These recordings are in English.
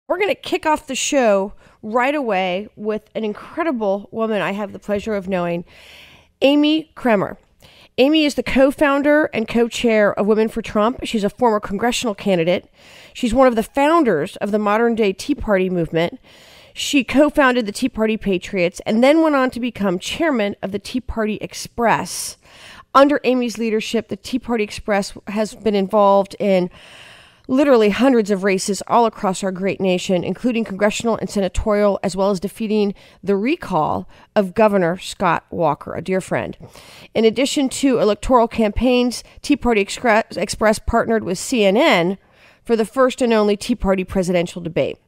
We're going to kick off the show right away with an incredible woman I have the pleasure of knowing, Amy Kremer. Amy is the co-founder and co-chair of Women for Trump. She's a former congressional candidate. She's one of the founders of the modern-day Tea Party movement. She co-founded the Tea Party Patriots and then went on to become chairman of the Tea Party Express. Under Amy's leadership, the Tea Party Express has been involved in literally hundreds of races all across our great nation, including congressional and senatorial, as well as defeating the recall of Governor Scott Walker, a dear friend. In addition to electoral campaigns, Tea Party Express partnered with CNN for the first and only Tea Party presidential debate.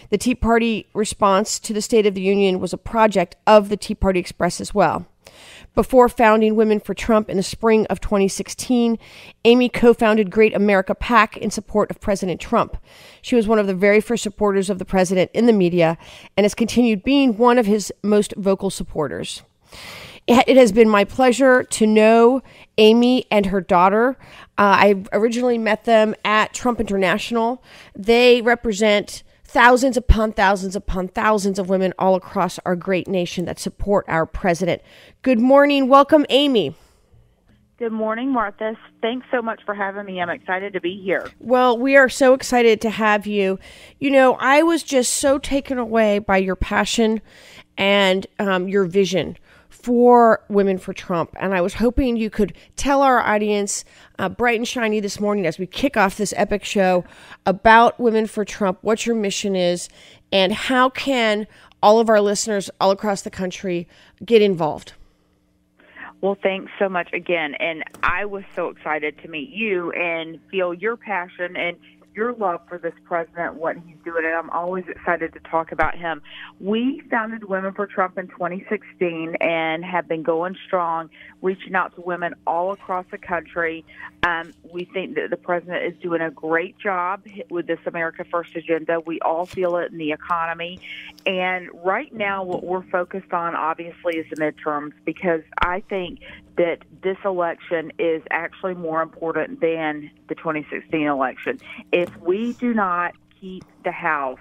The Tea Party response to the State of the Union was a project of the Tea Party Express as well. Before founding Women for Trump in the spring of 2016, Amy co-founded Great America PAC in support of President Trump. She was one of the very first supporters of the president in the media and has continued being one of his most vocal supporters. It has been my pleasure to know Amy and her daughter. I originally met them at Trump International. They represent thousands upon thousands upon thousands of women all across our great nation that support our president. Good morning. Welcome, Amy. Good morning, Martha. Thanks so much for having me. I'm excited to be here. Well, we are so excited to have you. You know, I was just so taken away by your passion and your vision for Women for Trump. And I was hoping you could tell our audience bright and shiny this morning as we kick off this epic show about Women for Trump, what your mission is, and how can all of our listeners all across the country get involved. Well, thanks so much again. And I was so excited to meet you and feel your passion and your love for this president, what he's doing, and I'm always excited to talk about him. We founded Women for Trump in 2016 and have been going strong, reaching out to women all across the country. We think that the president is doing a great job with this America First agenda. We all feel it in the economy. And right now what we're focused on, obviously, is the midterms, because I think that this election is actually more important than the 2016 election. If we do not keep the House,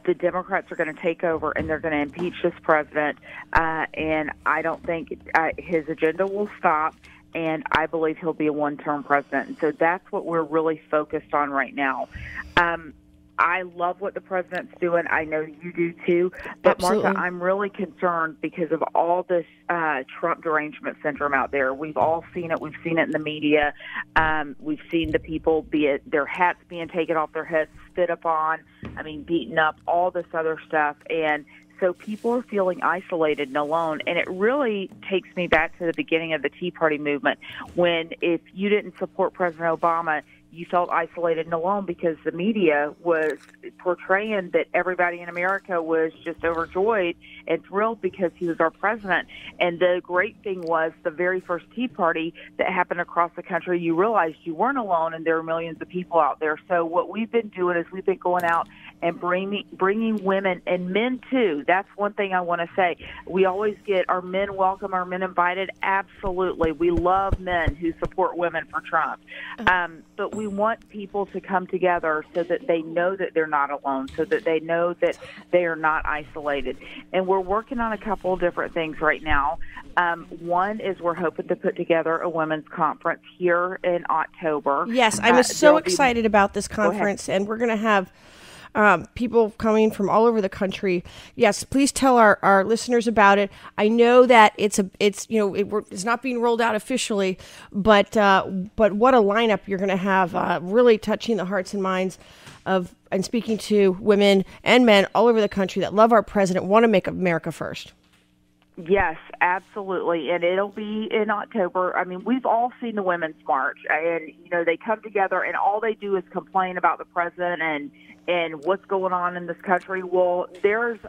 the Democrats are going to take over and they're going to impeach this president. And I don't think his agenda will stop. And I believe he'll be a one-term president. And so that's what we're really focused on right now. I love what the president's doing. I know you do too. But Absolutely. Martha, I'm really concerned because of all this Trump derangement syndrome out there. We've all seen it. We've seen it in the media. We've seen the people, their hats being taken off their heads, spit upon, beaten up, all this other stuff. And so people are feeling isolated and alone. And it really takes me back to the beginning of the Tea Party movement, when if you didn't support President Obama, you felt isolated and alone because the media was portraying that everybody in America was just overjoyed and thrilled because he was our president. And the great thing was the very first Tea Party that happened across the country, you realized you weren't alone and there are millions of people out there. So what we've been doing is we've been going out and bringing women and men too. That's one thing I want to say. We always get our men welcome, our men invited. Absolutely. We love men who support Women for Trump. But we want people to come together so that they know that they're not alone, so that they know that they are not isolated. And we're working on a couple of different things right now. One is we're hoping to put together a women's conference here in October. Yes, I'm so excited about this conference, and we're going to have people coming from all over the country. Yes, please tell our listeners about it. I know that it's not being rolled out officially, but what a lineup you're going to have, really touching the hearts and minds of and speaking to women and men all over the country that love our president, want to make America first. Yes, absolutely. And it'll be in October. We've all seen the Women's March, and, they come together and all they do is complain about the president and what's going on in this country. Well, there's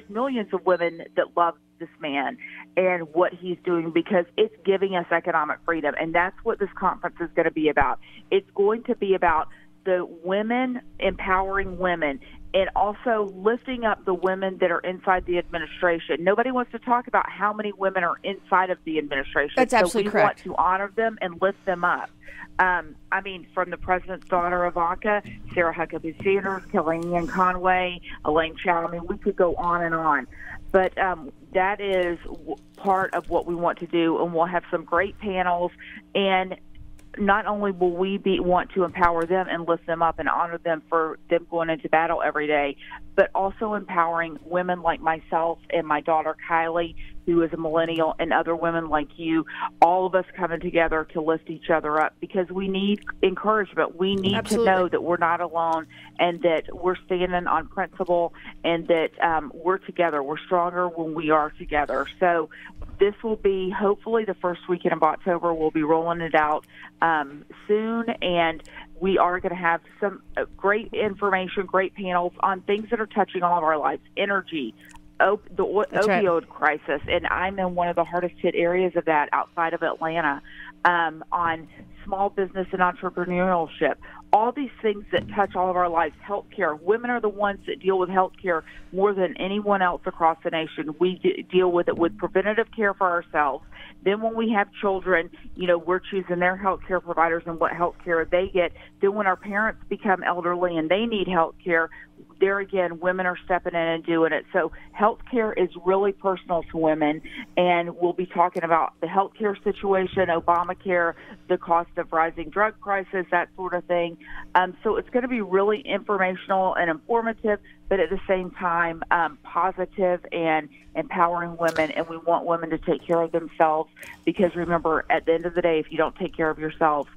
millions of women that love this man and what he's doing because it's giving us economic freedom. And that's what this conference is going to be about. It's going to be about the women, empowering women, and also lifting up the women that are inside the administration. Nobody wants to talk about how many women are inside of the administration. That's absolutely correct. We want to honor them and lift them up. I mean, from the president's daughter, Ivanka, Sarah Huckabee Sanders, Kellyanne Conway, Elaine Chao. I mean, we could go on and on. But that is part of what we want to do, and we'll have some great panels. And not only will we want to empower them and lift them up and honor them for them going into battle every day, but also empowering women like myself and my daughter Kylie, who is a millennial, and other women like you, all of us coming together to lift each other up, because we need encouragement. We need Absolutely. to know that we're not alone, and that we're standing on principle, and that we're together. We're stronger when we are together. So this will be hopefully the first weekend of October. We'll be rolling it out soon, and we are going to have some great information, great panels on things that are touching all of our lives: energy, the opioid crisis, and I'm in one of the hardest hit areas of that outside of Atlanta, on small business and entrepreneurship. All these things that touch all of our lives. Healthcare. Women are the ones that deal with healthcare more than anyone else across the nation. We deal with it with preventative care for ourselves. Then when we have children, you know, we're choosing their healthcare providers and what healthcare they get. Then when our parents become elderly and they need healthcare, there again, women are stepping in and doing it. So healthcare is really personal to women, and we'll be talking about the healthcare situation, Obamacare, the cost of rising drug prices, that sort of thing. So it's going to be really informational and informative, but at the same time, positive and empowering women. And we want women to take care of themselves, because remember, at the end of the day, if you don't take care of yourself,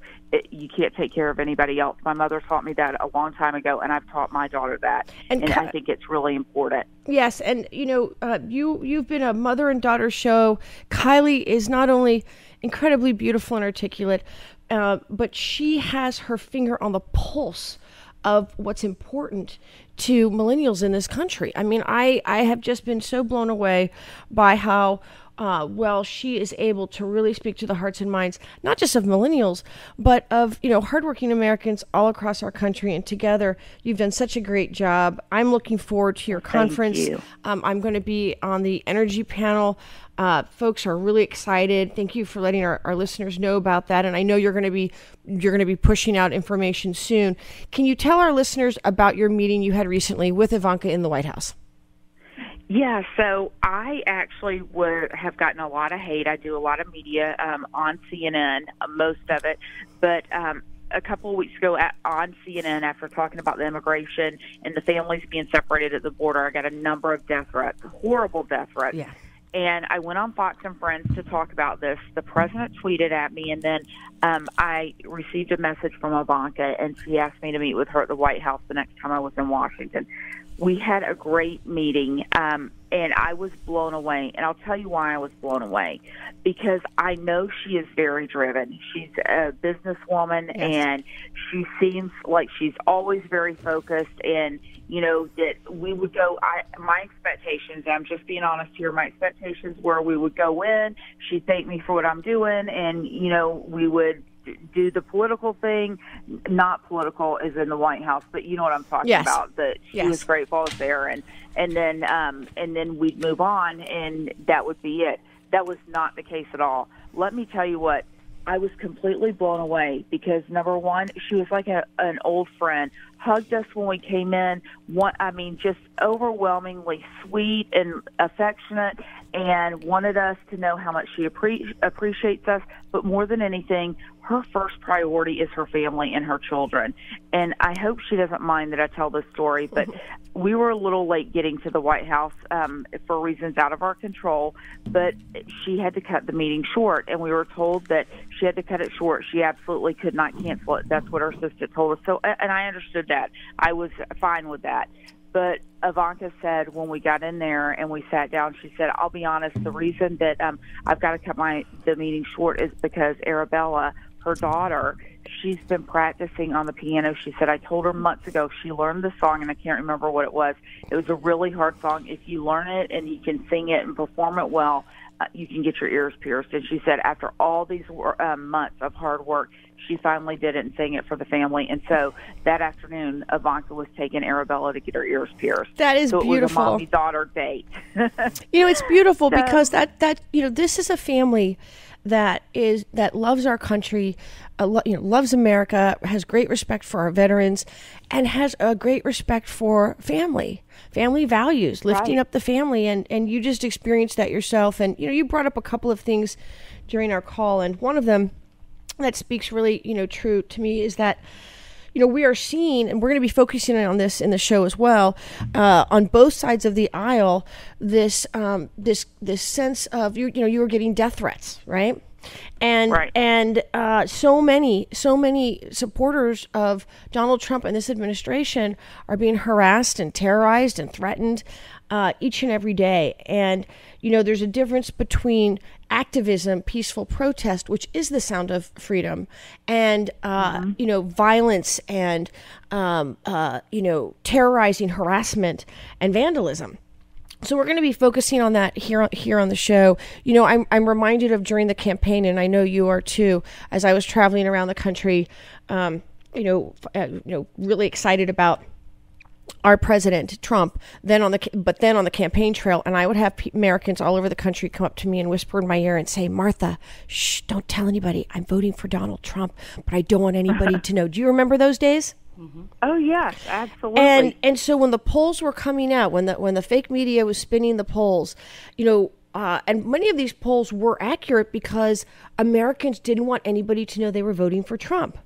you can't take care of anybody else. My mother taught me that a long time ago, and I've taught my daughter that. And I think it's really important. Yes, and you know, you've been a mother and daughter show. Kylie is not only incredibly beautiful and articulate, but she has her finger on the pulse of what's important to millennials in this country. I mean, I have just been so blown away by how well she is able to really speak to the hearts and minds, not just of millennials, but of, you know, hardworking Americans all across our country. And together, you've done such a great job. I'm looking forward to your conference. Thank you. I'm going to be on the energy panel. Folks are really excited. Thank you for letting our listeners know about that. And I know you're going to be pushing out information soon. Can you tell our listeners about your meeting you had recently with Ivanka in the White House? Yeah, so I actually have gotten a lot of hate. I do a lot of media on CNN, most of it, but a couple of weeks ago on CNN, after talking about the immigration and the families being separated at the border, I got a number of death threats, horrible death threats. Yeah. And I went on Fox and Friends to talk about this. The president tweeted at me, and then I received a message from Ivanka, and she asked me to meet with her at the White House the next time I was in Washington. We had a great meeting, and I was blown away. And I'll tell you why I was blown away. Because I know she is very driven. She's a businesswoman, yes, and she seems like she's always very focused. And, you know, that we would go, my expectations, I'm just being honest here, my expectations were we would go in, she'd thank me for what I'm doing, and, you know, we would do the political thing, not political as in the White House, but you know what I'm talking yes. about, that she yes. was grateful I was there, and then we'd move on, and that would be it. That was not the case at all. Let me tell you what, I was completely blown away, because number one, she was like an old friend, hugged us when we came in, just overwhelmingly sweet and affectionate, and wanted us to know how much she appreciates us. But more than anything, her first priority is her family and her children. And I hope she doesn't mind that I tell this story, but we were a little late getting to the White House for reasons out of our control, but she had to cut the meeting short, and we were told that she had to cut it short. She absolutely could not cancel it. That's what her assistant told us. So, and I understood that. I was fine with that. But Ivanka said when we got in there and we sat down, she said, I'll be honest, the reason that I've got to cut the meeting short is because Arabella her daughter, she's been practicing on the piano. She said, I told her months ago she learned the song, and I can't remember what it was. It was a really hard song. If you learn it and you can sing it and perform it well, you can get your ears pierced. And she said after all these months of hard work, she finally did it and sang it for the family. And so that afternoon, Ivanka was taking Arabella to get her ears pierced. That is so beautiful. It was a mommy-daughter date. It's beautiful because that this is a family that loves our country, loves America, has great respect for our veterans, and has a great respect for family values, lifting up the family. And you just experienced that yourself. And, you brought up a couple of things during our call. And one of them that speaks really, true to me is that, we are seeing, and we're going to be focusing on this in the show as well, on both sides of the aisle, this sense of you were getting death threats, right? And so many supporters of Donald Trump and this administration are being harassed and terrorized and threatened each and every day. And there's a difference between activism, peaceful protest, which is the sound of freedom, and violence and terrorizing, harassment, and vandalism. So we're going to be focusing on that here on the show. I'm reminded of during the campaign, and I know you are too, as I was traveling around the country, really excited about our president Trump. Then on the campaign trail, and I would have Americans all over the country come up to me and whisper in my ear and say, "Martha, shh, don't tell anybody. I'm voting for Donald Trump, but I don't want anybody to know." Do you remember those days? Mm-hmm. Oh yes, absolutely. And so when the polls were coming out, when the fake media was spinning the polls, and many of these polls were accurate because Americans didn't want anybody to know they were voting for Trump.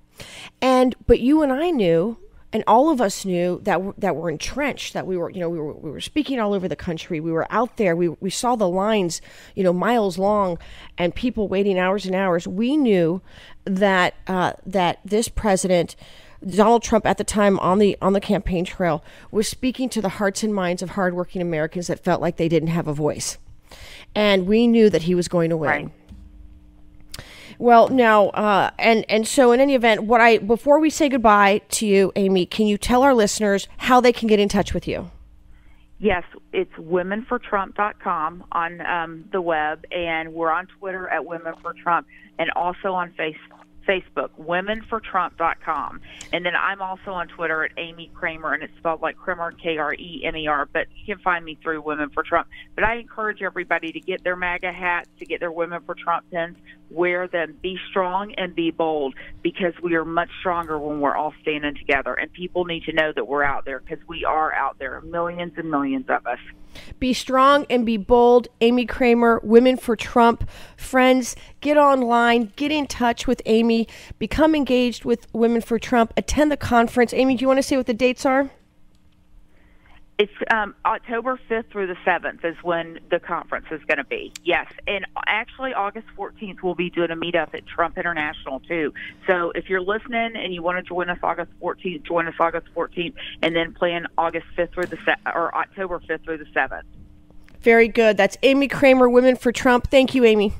But you and I knew, and all of us knew that we're entrenched, that we were speaking all over the country. We were out there. We saw the lines, miles long, and people waiting hours and hours. We knew that this president, Donald Trump, at the time on the campaign trail, was speaking to the hearts and minds of hardworking Americans that felt like they didn't have a voice, and we knew that he was going to win. Right. Well, now, and so in any event, before we say goodbye to you, Amy, can you tell our listeners how they can get in touch with you? Yes, it's womenfortrump.com on the web, and we're on Twitter at Women for Trump, and also on Facebook, womenfortrump.com. And then I'm also on Twitter at Amy Kremer, and it's spelled like Kremer, Kremer, but you can find me through Women for Trump. But I encourage everybody to get their MAGA hats, to get their Women for Trump pins, wear them, be strong and be bold, because we are much stronger when we're all standing together. And people need to know that we're out there, because we are out there, millions and millions of us. Be strong and be bold. Amy Kremer, Women for Trump. Friends, get online, get in touch with Amy, become engaged with Women for Trump, attend the conference. Amy, do you want to say what the dates are? It's October 5th through the 7th is when the conference is going to be. Yes. And actually, August 14th, we'll be doing a meetup at Trump International, too. So if you're listening and you want to join us August 14th, join us August 14th, and then plan August 5th through or October 5th through the 7th. Very good. That's Amy Kremer, Women for Trump. Thank you, Amy.